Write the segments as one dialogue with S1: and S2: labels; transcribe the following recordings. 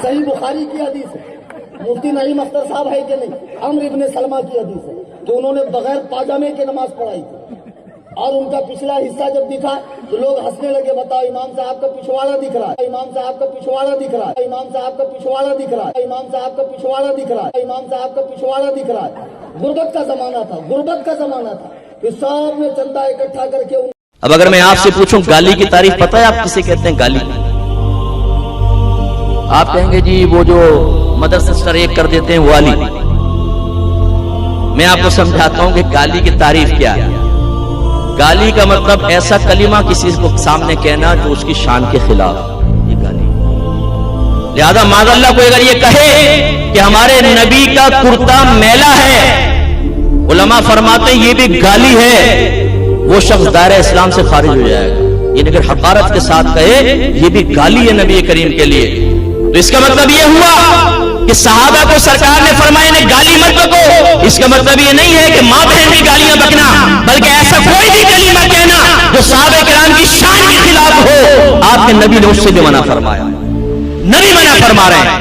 S1: صحیح بخاری کی حدیث ہے، مفتی نعیم اختر صاحب ہے کہ نہیں، عمرو ابن سلمہ کی حدیث ہے کہ انہوں نے بغیر پاجامے کے نماز پڑھائی تھی، اور ان کا پچھلا حصہ جب دکھا تو لوگ ہنسنے لگے، بتاؤ امام صاحب کا پچھواڑا دکھ رہا ہے، امام صاحب کا پچھواڑا دکھ رہا ہے، امام صاحب کا پچھواڑا دکھ رہا ہے، امام صاحب کا پچھواڑا دکھ رہا ہے، امام صاحب کا پچھواڑا دکھ رہا ہے۔ غربت کا زمانہ تھا، غربت کا زمانہ تھا، کہ سب نے چندہ اکٹھا کر کے
S2: اب اگر میں آپ سے پوچھوں گالی کی تعریف پتہ ہے آپ کسے کہتے ہیں؟ گالی آپ کہیں گے جی وہ جو مدر سسٹر ایک کر دیتے ہیں وہ والی۔ میں آپ کو سمجھاتا ہوں کہ گالی کی تعریف کیا ہے۔ گالی کا مطلب ایسا کلمہ کسی کو سامنے کہنا جو اس کی شان کے خلاف، یہ گالی۔ لہذا معاذ اللہ کوئی اگر یہ کہے کہ ہمارے نبی کا کرتا میلا ہے، علماء فرماتے ہیں یہ بھی گالی ہے، وہ شخص دائرہ اسلام سے خارج ہو جائے گا۔ یہ اگر حقارت کے ساتھ کہے یہ بھی گالی ہے نبی کریم کے لیے، تو اس کا مطلب یہ ہوا کہ صحابہ کو سرکار نے فرمایا نے گالی مت بکو، اس کا مطلب یہ نہیں ہے کہ ماں بہن کی گالیاں بکنا، بلکہ ایسا کوئی بھی کلمہ کہنا جو صحابہ کرام کی شان کے خلاف ہو، آپ کے نبی نے اس سے بھی منع فرمایا، نبی منع فرما رہے ہیں۔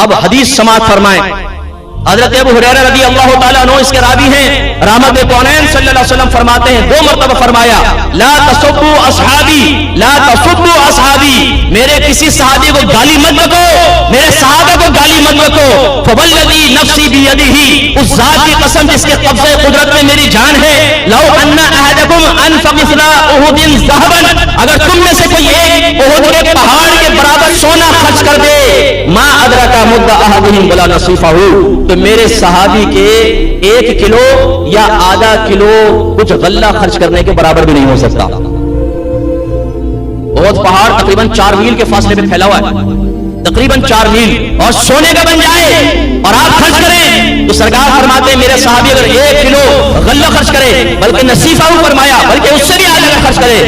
S2: اب حدیث سماعت فرمائیں۔ حضرت ابو ہریرہ رضی اللہ تعالیٰ عنہ اس کے راوی ہیں، رحمت کونین صلی اللہ علیہ وسلم فرماتے ہیں، 2 مرتبہ فرمایا لا تسبوا اصحابی، لا تسبوا اصحابی، میرے کسی صحابی کو گالی مت بکو، میرے صحابہ کو گالی مت بکو، فوالذی نفسی بیدہ، اس ذات کی قسم جس کے قبضہ قدرت میں میری جان ہے، لو ان احدکم انفق مثل احد ذهبا، اگر تم میں سے کوئی ایک احد کے پہاڑ کے برابر سونا خرچ کر دے، ما ادرک مد احدہم ولا نصیفہ، تو میرے صحابی کے 1 کلو یا آدھا کلو کچھ غلہ خرچ کرنے کے برابر بھی نہیں ہو سکتا۔ احد پہاڑ تقریباً 4 میل کے فاصلے پہ پھیلا ہوا ہے، تقریباً 4 میل، اور سونے کا بن جائے اور آپ خرچ کریں تو سرکار فرماتے ہیں میرے صحابی اگر 1 کلو غلہ خرچ کرے، بلکہ نصیفہ فرمایا بلکہ اس سے بھی آدھا خرچ کرے،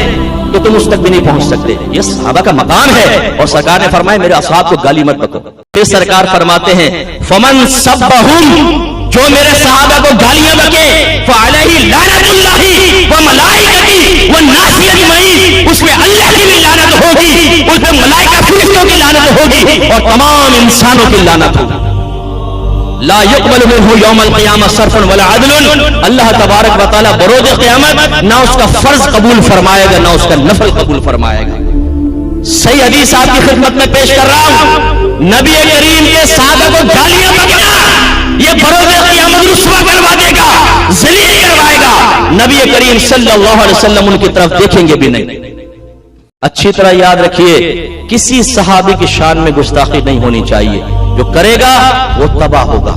S2: تو تم اس تک بھی نہیں پہنچ سکتے۔ یہ صحابہ کا مقام ہے، اور سرکار نے فرمایا میرے اصحاب کو گالی مت بکو۔ پھر سرکار فرماتے ہیں فمن سبہم، جو میرے صحابہ کو گالیاں بکے، فعلیہ لعنت اللہ وملائکتہ والناس اجمعین، اس میں اللہ کی بھی لعنت ہوگی، اس میں ملائکہ فرشتوں کی لعنت ہوگی، اور تمام انسانوں کی لعنت ہوگی۔ لا يقبل منه يوم القیامہ صرف ولا عدل، اللہ تبارک و تعالی بروز قیامت نہ اس کا فرض قبول فرمائے گا نہ اس کا نفل قبول فرمائے گا۔ صحیح حدیث آپ کی خدمت میں پیش کر رہا ہوں، نبی کریم کے صحابہ کو گالیاں بکنا یہ بروز قیامت رسوا کروا دے گا، ذلیل کروائے گا، نبی کریم صلی اللہ علیہ وسلم ان کی طرف دیکھیں گے بھی نہیں۔ اچھی طرح یاد رکھیے کسی صحابی کی شان میں گستاخی نہیں ہونی چاہیے، جو کرے گا وہ تباہ ہوگا۔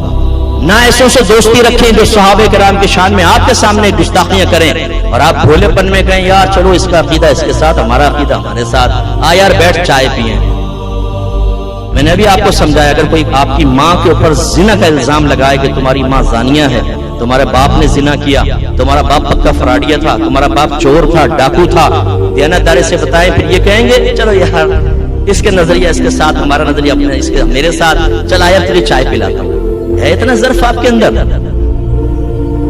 S2: نہ ایسوں سے دوستی رکھیں جو صحابہ کرام کی شان میں آپ کے سامنے گستاخیاں کریں، اور آپ بھولے پن میں کہیں یار چلو اس کا عقیدہ اس کے ساتھ، ہمارا عقیدہ ہمارے ساتھ، آ یار بیٹھ چائے پئیں۔ میں نے بھی آپ کو سمجھایا اگر کوئی آپ کی ماں کے اوپر زنا کا الزام لگائے کہ تمہاری ماں زانیہ ہے، تمہارے باپ نے زنا کیا، تمہارا باپ پکا فراڈیا تھا، تمہارا باپ چور تھا، ڈاکو تھا، دیانتداری سے بتائیں، پھر یہ کہیں گے چلو یار اس کے نظریہ اس کے ساتھ ہمارا نظریہ اپنا، اس کے میرے ساتھ چلا یار تیری چائے پلاتا ہوں۔ ہے اتنا ظرف آپ کے اندر؟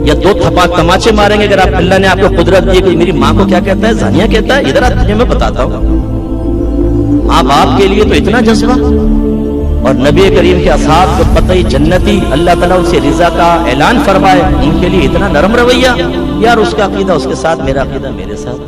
S2: یا 2 تماچے ماریں گے اگر آپ، اللہ نے آپ کو قدرت دی کہ میری ماں کو کیا کہتا ہے، زانیہ کہتا ہے، ادھر آ تجھے میں بتاتا ہوں۔ ماں باپ کے لیے تو اتنا جذبہ، اور نبی کریم کے اصحاب کو قطعی جنتی اللہ تعالیٰ اسے رضا کا اعلان فرمائے، ان کے لیے اتنا نرم رویہ، یار اس کا عقیدہ اس کے ساتھ، میرا عقیدہ میرے ساتھ۔